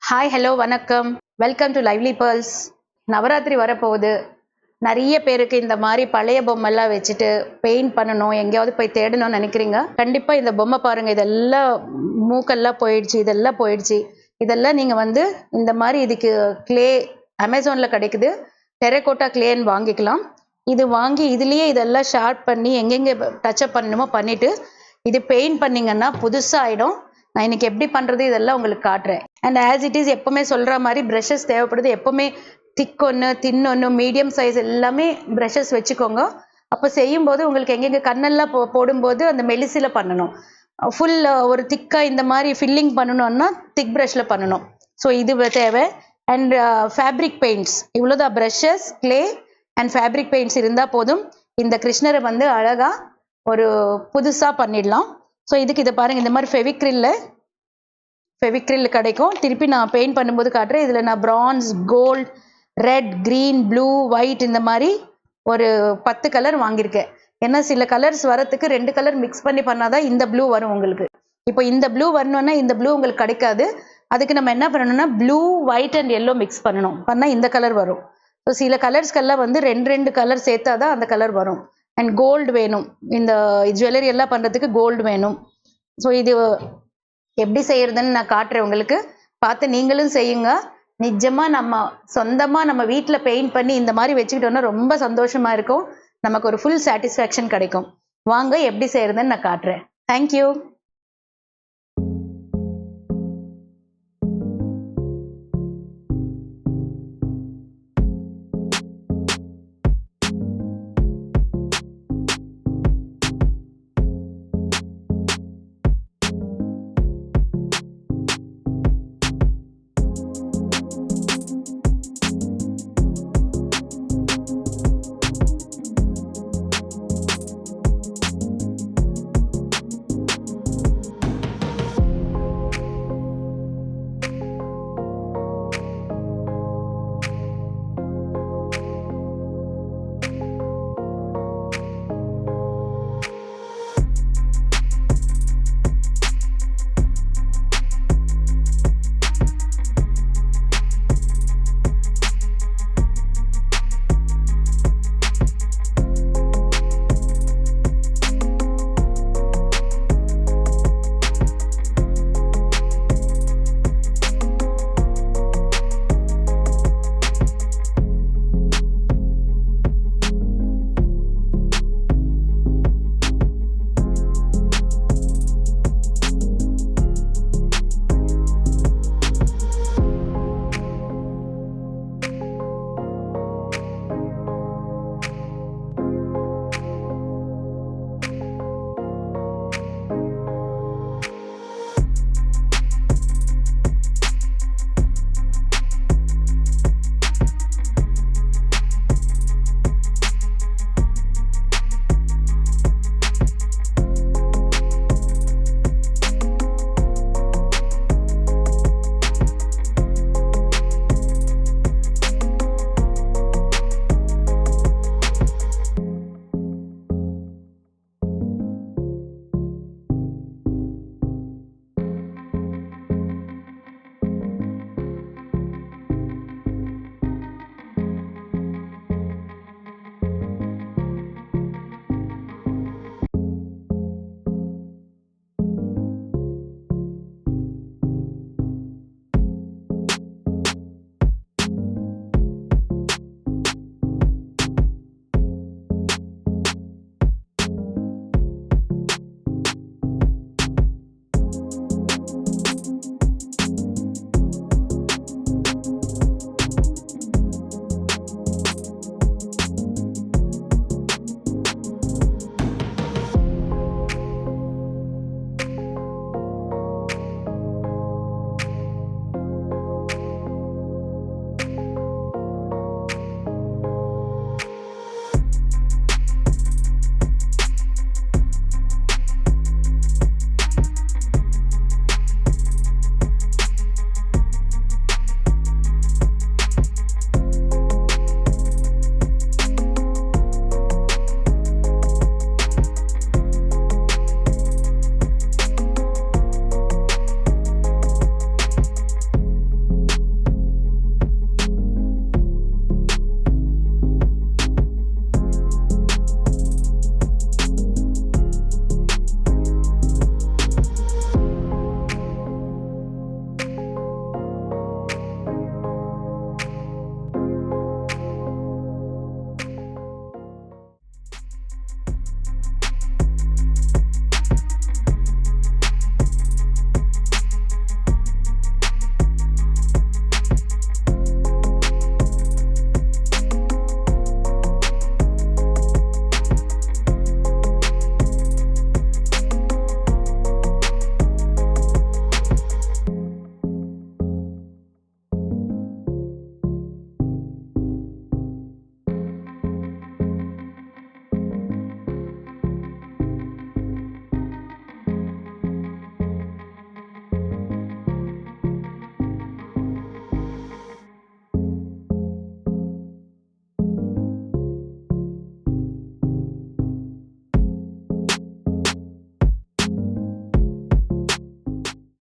Hi hello வணக்கம், welcome to lively pearls. Navratri வரப்போகுது. நிறைய பேருக்கு இந்த மாதிரி பழைய பொம்மைலாம் வச்சுட்டு பெயிண்ட் பண்ணணும், எங்கேயாவது போய் தேடணும்னு நினைக்கிறீங்க. கண்டிப்பாக இந்த பொம்மை பாருங்கள், இதெல்லாம் மூக்கெல்லாம் போயிடுச்சு, இதெல்லாம் போயிடுச்சு. இதெல்லாம் நீங்கள் இந்த மாதிரி இதுக்கு கிளே அமேசானில் கிடைக்குது, டெரகோட்டா கிளேன்னு வாங்கிக்கலாம். இது வாங்கி இதுலேயே இதெல்லாம் ஷார்ப் பண்ணி எங்கெங்கே டச்சப் பண்ணணுமோ பண்ணிவிட்டு இது பெயிண்ட் பண்ணிங்கன்னா புதுசாக ஆகிடும். நான் இன்னைக்கு எப்படி பண்ணுறது இதெல்லாம் உங்களுக்கு காட்டுறேன். அண்ட் ஆஸ் இட் இஸ் எப்போவுமே சொல்கிற மாதிரி ப்ரஷஸ் தேவைப்படுது. எப்போவுமே திக் ஒன்று, தின் ஒன்று, மீடியம் சைஸ் எல்லாமே ப்ரஷஸ் வச்சுக்கோங்க. அப்போ செய்யும்போது உங்களுக்கு எங்கெங்கே கண்ணெல்லாம் போடும்போது அந்த மெலிசில் பண்ணணும். ஃபுல் ஒரு திக்காக இந்த மாதிரி ஃபில்லிங் பண்ணணும்னா திக் ப்ரஷில் பண்ணணும். ஸோ இது தேவை. அண்ட் ஃபேப்ரிக் பெயிண்ட்ஸ் இவ்வளோதான். Brushes, clay and fabric paints இருந்தால் போதும். இந்த கிருஷ்ணரை அழகாக ஒரு புதுசாக பண்ணிடலாம். ஸோ இதுக்கு இதை பாருங்கள், இந்த மாதிரி ஃபெவிக்ரில் கிடைக்கும். திருப்பி நான் பெயிண்ட் பண்ணும்போது காட்டுறேன். இதில் நான் bronze, gold, red, green, blue, white இந்த மாதிரி ஒரு 10 கலர் வாங்கியிருக்கேன். ஏன்னா சில கலர்ஸ் வரத்துக்கு 2 கலர் மிக்ஸ் பண்ணி பண்ணாதான் இந்த ப்ளூ வரும் உங்களுக்கு. இப்போ இந்த ப்ளூ வரணும்னா இந்த ப்ளூ உங்களுக்கு கிடைக்காது. அதுக்கு நம்ம என்ன பண்ணணும்னா blue, white and yellow mix பண்ணணும். பண்ணால் இந்த கலர் வரும். ஸோ சில கலர்ஸ்க்கெல்லாம் 2 கலர் சேர்த்தா தான் அந்த கலர் வரும். அண்ட் கோல்டு வேணும், இந்த ஜுவல்லரி எல்லாம் பண்ணுறதுக்கு கோல்டு வேணும். ஸோ இது எப்படி செய்யறதுன்னு நான் காட்டுறேன் உங்களுக்கு. பார்த்து நீங்களும் செய்யுங்க. நிஜமாக நம்ம சொந்தமாக நம்ம வீட்டில் பெயிண்ட் பண்ணி இந்த மாதிரி வச்சுக்கிட்டோம்னா ரொம்ப சந்தோஷமாக இருக்கும். நமக்கு ஒரு ஃபுல் சாட்டிஸ்ஃபேக்ஷன் கிடைக்கும். வாங்க எப்படி செய்யறதுன்னு நான் காட்டுறேன். தேங்க்யூ.